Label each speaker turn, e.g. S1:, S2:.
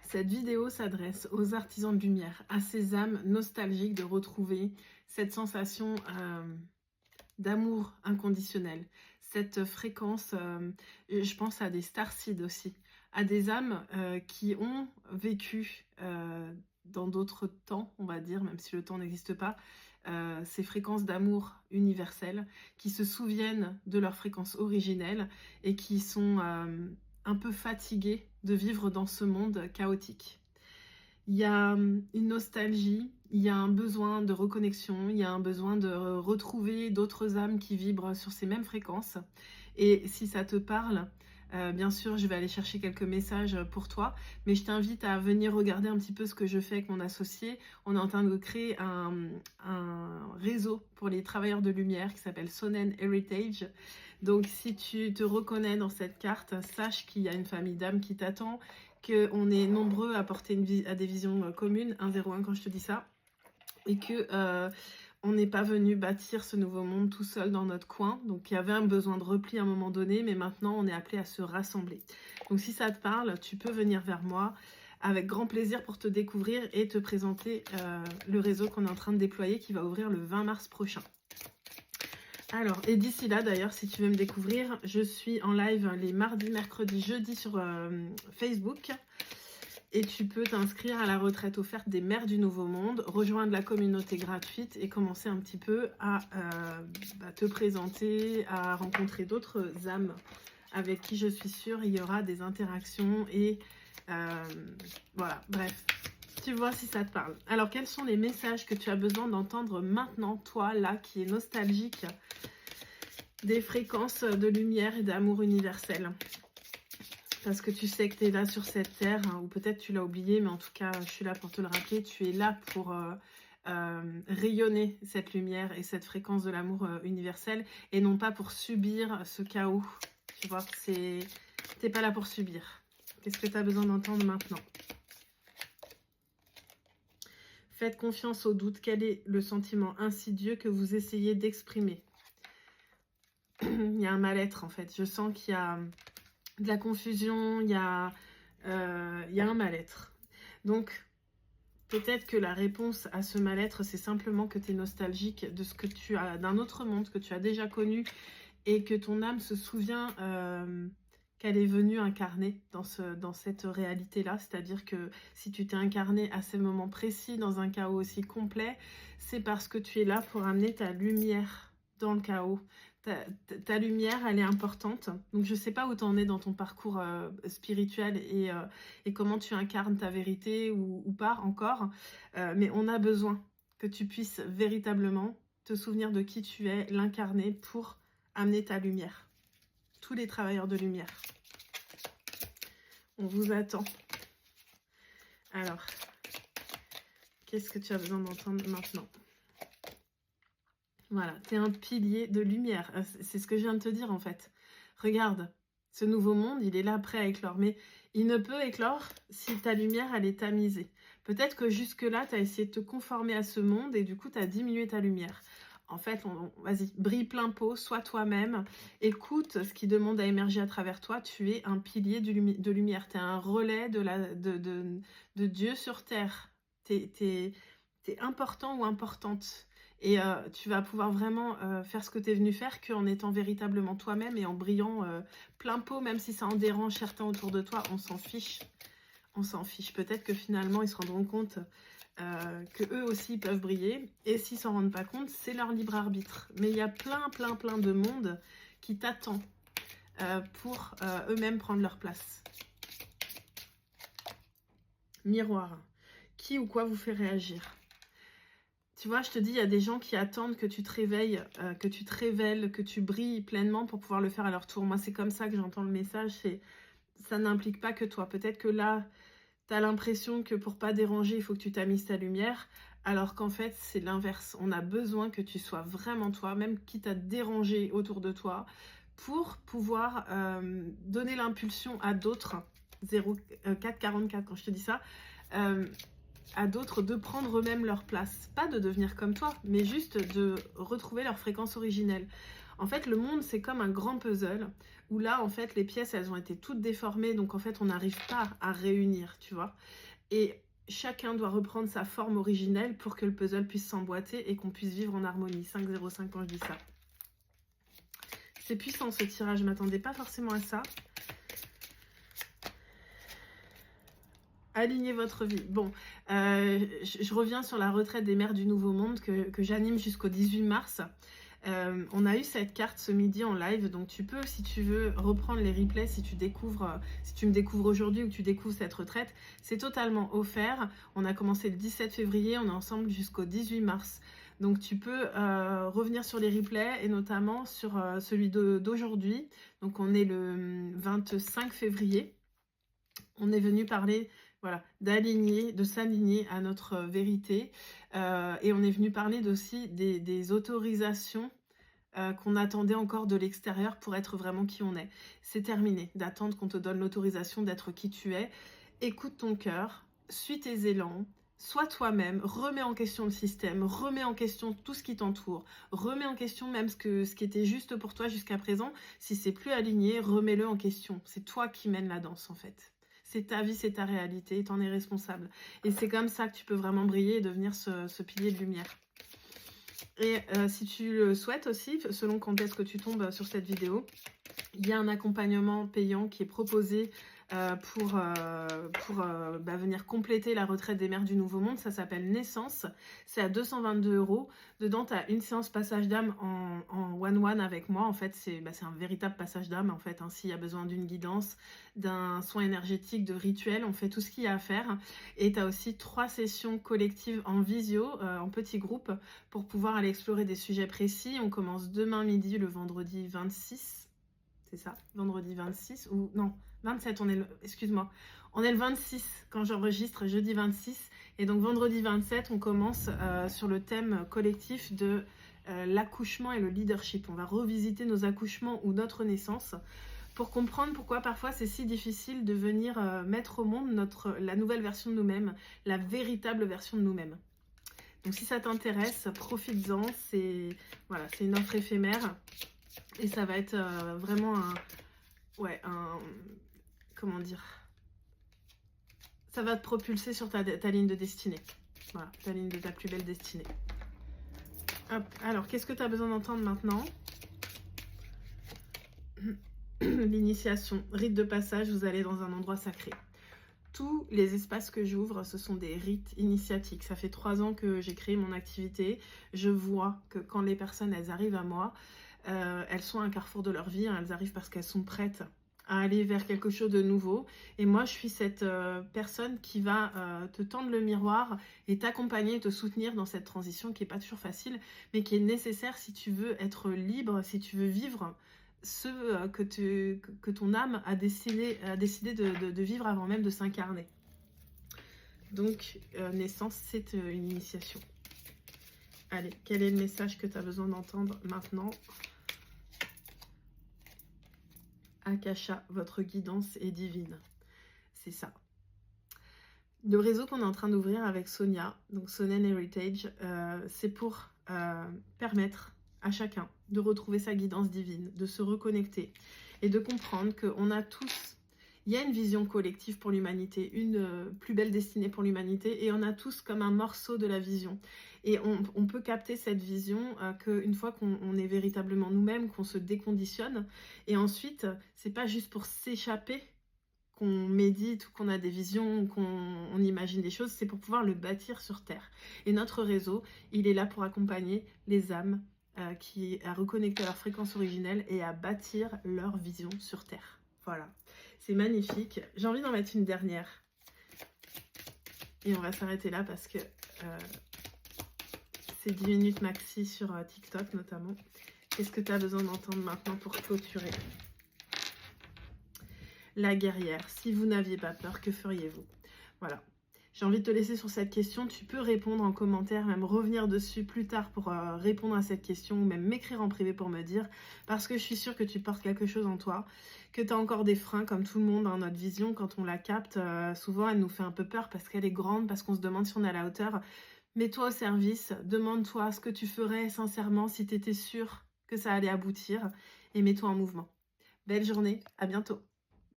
S1: Cette vidéo s'adresse aux artisans de lumière, à ces âmes nostalgiques de retrouver cette sensation d'amour inconditionnel, cette fréquence, je pense à des starseeds aussi, à des âmes qui ont vécu dans d'autres temps, on va dire, même si le temps n'existe pas, ces fréquences d'amour universelles, qui se souviennent de leur fréquence originelle et qui sont un peu fatigués de vivre dans ce monde chaotique. Il y a une nostalgie, il y a un besoin de reconnexion, il y a un besoin de retrouver d'autres âmes qui vibrent sur ces mêmes fréquences. Et si ça te parle, bien sûr, je vais aller chercher quelques messages pour toi, mais je t'invite à venir regarder un petit peu ce que je fais avec mon associé. On est en train de créer un réseau pour les travailleurs de lumière qui s'appelle Sonnen Heritage. Donc si tu te reconnais dans cette carte, sache qu'il y a une famille d'âmes qui t'attend, qu'on est nombreux à porter à des visions communes, 101 quand je te dis ça, et que on n'est pas venu bâtir ce nouveau monde tout seul dans notre coin. Donc il y avait un besoin de repli à un moment donné, mais maintenant on est appelé à se rassembler. Donc si ça te parle, tu peux venir vers moi avec grand plaisir pour te découvrir et te présenter le réseau qu'on est en train de déployer qui va ouvrir le 20 mars prochain. Alors, et d'ici là d'ailleurs, si tu veux me découvrir, je suis en live les mardis, mercredis, jeudis sur Facebook. Et tu peux t'inscrire à la retraite offerte des mères du Nouveau Monde, rejoindre la communauté gratuite et commencer un petit peu à te présenter, à rencontrer d'autres âmes avec qui je suis sûre il y aura des interactions et voilà, bref. Tu vois si ça te parle. Alors, quels sont les messages que tu as besoin d'entendre maintenant, toi, là, qui est nostalgique des fréquences de lumière et d'amour universel? Parce que tu sais que tu es là sur cette terre, hein, ou peut-être tu l'as oublié, mais en tout cas, je suis là pour te le rappeler. Tu es là pour rayonner cette lumière et cette fréquence de l'amour universel, et non pas pour subir ce chaos. Tu vois, t'es pas là pour subir. Qu'est-ce que tu as besoin d'entendre maintenant? Faites confiance au doute. Quel est le sentiment insidieux que vous essayez d'exprimer? Il y a un mal-être en fait. Je sens qu'il y a de la confusion, il y a un mal-être. Donc, peut-être que la réponse à ce mal-être, c'est simplement que tu es nostalgique de ce que tu as, d'un autre monde que tu as déjà connu et que ton âme se souvient qu'elle est venue incarner dans cette réalité-là. C'est-à-dire que si tu t'es incarné à ces moments précis, dans un chaos aussi complet, c'est parce que tu es là pour amener ta lumière dans le chaos. Ta lumière, elle est importante. Donc, je ne sais pas où tu en es dans ton parcours spirituel et comment tu incarnes ta vérité ou pas encore. Mais on a besoin que tu puisses véritablement te souvenir de qui tu es, l'incarner pour amener ta lumière. Tous les travailleurs de lumière. On vous attend. Alors, qu'est-ce que tu as besoin d'entendre maintenant? Voilà, tu es un pilier de lumière. C'est ce que je viens de te dire en fait. Regarde, ce nouveau monde, il est là prêt à éclore. Mais il ne peut éclore si ta lumière, elle est tamisée. Peut-être que jusque-là, tu as essayé de te conformer à ce monde et du coup, tu as diminué ta lumière. En fait, vas-y, brille plein pot, sois toi-même, écoute ce qui demande à émerger à travers toi. Tu es un pilier de lumière, tu es un relais de Dieu sur terre. Tu es important ou importante. Et tu vas pouvoir vraiment faire ce que tu es venu faire qu'en étant véritablement toi-même et en brillant plein pot, même si ça en dérange certains autour de toi, on s'en fiche. On s'en fiche. Peut-être que finalement, ils se rendront compte que eux aussi peuvent briller. Et s'ils s'en rendent pas compte, c'est leur libre arbitre. Mais il y a plein de monde qui t'attend pour eux-mêmes prendre leur place. Miroir. Qui ou quoi vous fait réagir? Tu vois, je te dis, il y a des gens qui attendent que tu te réveilles, que tu te révèles, que tu brilles pleinement pour pouvoir le faire à leur tour. Moi, c'est comme ça que j'entends le message. Ça n'implique pas que toi. Peut-être que là, tu as l'impression que pour pas déranger, il faut que tu tamises ta lumière, alors qu'en fait, c'est l'inverse. On a besoin que tu sois vraiment toi, même quitte à te déranger autour de toi, pour pouvoir donner l'impulsion à d'autres, 444 quand je te dis ça, à d'autres de prendre eux-mêmes leur place. Pas de devenir comme toi, mais juste de retrouver leur fréquence originelle. En fait, le monde, c'est comme un grand puzzle, où là, en fait, les pièces, elles ont été toutes déformées, donc en fait, on n'arrive pas à réunir, tu vois. Et chacun doit reprendre sa forme originelle pour que le puzzle puisse s'emboîter et qu'on puisse vivre en harmonie. 505 quand je dis ça. C'est puissant ce tirage, je ne m'attendais pas forcément à ça. Alignez votre vie. Bon, je reviens sur la retraite des mères du Nouveau Monde que j'anime jusqu'au 18 mars. On a eu cette carte ce midi en live, donc tu peux, si tu veux, reprendre les replays si tu découvres, si tu me découvres aujourd'hui ou que tu découvres cette retraite. C'est totalement offert. On a commencé le 17 février, on est ensemble jusqu'au 18 mars. Donc tu peux revenir sur les replays et notamment sur celui d'aujourd'hui. Donc on est le 25 février. On est venu parler, voilà, d'aligner, de s'aligner à notre vérité. Et on est venu parler aussi des autorisations qu'on attendait encore de l'extérieur pour être vraiment qui on est. C'est terminé d'attendre qu'on te donne l'autorisation d'être qui tu es. Écoute ton cœur, suis tes élans, sois toi-même, remets en question le système, remets en question tout ce qui t'entoure, remets en question même ce qui était juste pour toi jusqu'à présent. Si c'est plus aligné, remets-le en question. C'est toi qui mènes la danse en fait. C'est ta vie, c'est ta réalité, t'en es responsable. Et c'est comme ça que tu peux vraiment briller et devenir ce pilier de lumière. Et si tu le souhaites aussi, selon quand est-ce que tu tombes sur cette vidéo, il y a un accompagnement payant qui est proposé pour venir compléter la retraite des mères du Nouveau Monde. Ça s'appelle Naissance. C'est à 222 €. Dedans, tu as une séance passage d'âme en one-one avec moi. En fait, c'est un véritable passage d'âme. En fait, s'il y a besoin d'une guidance, d'un soin énergétique, de rituel, on fait tout ce qu'il y a à faire. Et tu as aussi 3 sessions collectives en visio, en petits groupes, pour pouvoir aller explorer des sujets précis. On commence demain midi, le vendredi 26. C'est ça, vendredi 26 ou non, 27, excuse-moi, on est le 26 quand j'enregistre, jeudi 26, et donc vendredi 27, on commence sur le thème collectif de l'accouchement et le leadership. On va revisiter nos accouchements ou notre naissance pour comprendre pourquoi parfois c'est si difficile de venir mettre au monde la nouvelle version de nous-mêmes, la véritable version de nous-mêmes. Donc si ça t'intéresse, profites-en, c'est une offre éphémère. Et ça va être vraiment comment dire, ça va te propulser sur ta ligne de destinée. Voilà, ta ligne de ta plus belle destinée. Hop, alors qu'est-ce que tu as besoin d'entendre maintenant? L'initiation, rite de passage, vous allez dans un endroit sacré. Tous les espaces que j'ouvre, ce sont des rites initiatiques. Ça fait 3 ans que j'ai créé mon activité. Je vois que quand les personnes, elles arrivent à moi, elles sont à un carrefour de leur vie, hein, elles arrivent parce qu'elles sont prêtes à aller vers quelque chose de nouveau. Et moi, je suis cette personne qui va te tendre le miroir et t'accompagner, te soutenir dans cette transition qui n'est pas toujours facile, mais qui est nécessaire si tu veux être libre, si tu veux vivre ce que ton âme a décidé de vivre avant même de s'incarner. Donc, naissance, c'est une initiation. Allez, quel est le message que tu as besoin d'entendre maintenant? Akasha, votre guidance est divine. C'est ça. Le réseau qu'on est en train d'ouvrir avec Sonia, donc Sonnen Heritage, c'est pour permettre à chacun de retrouver sa guidance divine, de se reconnecter et de comprendre qu'on a tous, il y a une vision collective pour l'humanité, une plus belle destinée pour l'humanité, et on a tous comme un morceau de la vision. Et on peut capter cette vision qu'une fois qu'on est véritablement nous-mêmes, qu'on se déconditionne. Et ensuite, c'est pas juste pour s'échapper qu'on médite ou qu'on a des visions, qu'on imagine des choses, c'est pour pouvoir le bâtir sur Terre. Et notre réseau, il est là pour accompagner les âmes à reconnecter à leur fréquence originelle et à bâtir leur vision sur Terre. Voilà, c'est magnifique. J'ai envie d'en mettre une dernière. Et on va s'arrêter là parce que c'est 10 minutes maxi sur TikTok notamment. Qu'est-ce que tu as besoin d'entendre maintenant pour clôturer? La guerrière, si vous n'aviez pas peur, que feriez-vous? Voilà. J'ai envie de te laisser sur cette question. Tu peux répondre en commentaire, même revenir dessus plus tard pour répondre à cette question, ou même m'écrire en privé pour me dire, parce que je suis sûre que tu portes quelque chose en toi, que tu as encore des freins comme tout le monde dans notre vision. Quand on la capte, souvent elle nous fait un peu peur parce qu'elle est grande, parce qu'on se demande si on est à la hauteur. Mets-toi au service, demande-toi ce que tu ferais sincèrement si tu étais sûre que ça allait aboutir et mets-toi en mouvement. Belle journée, à bientôt.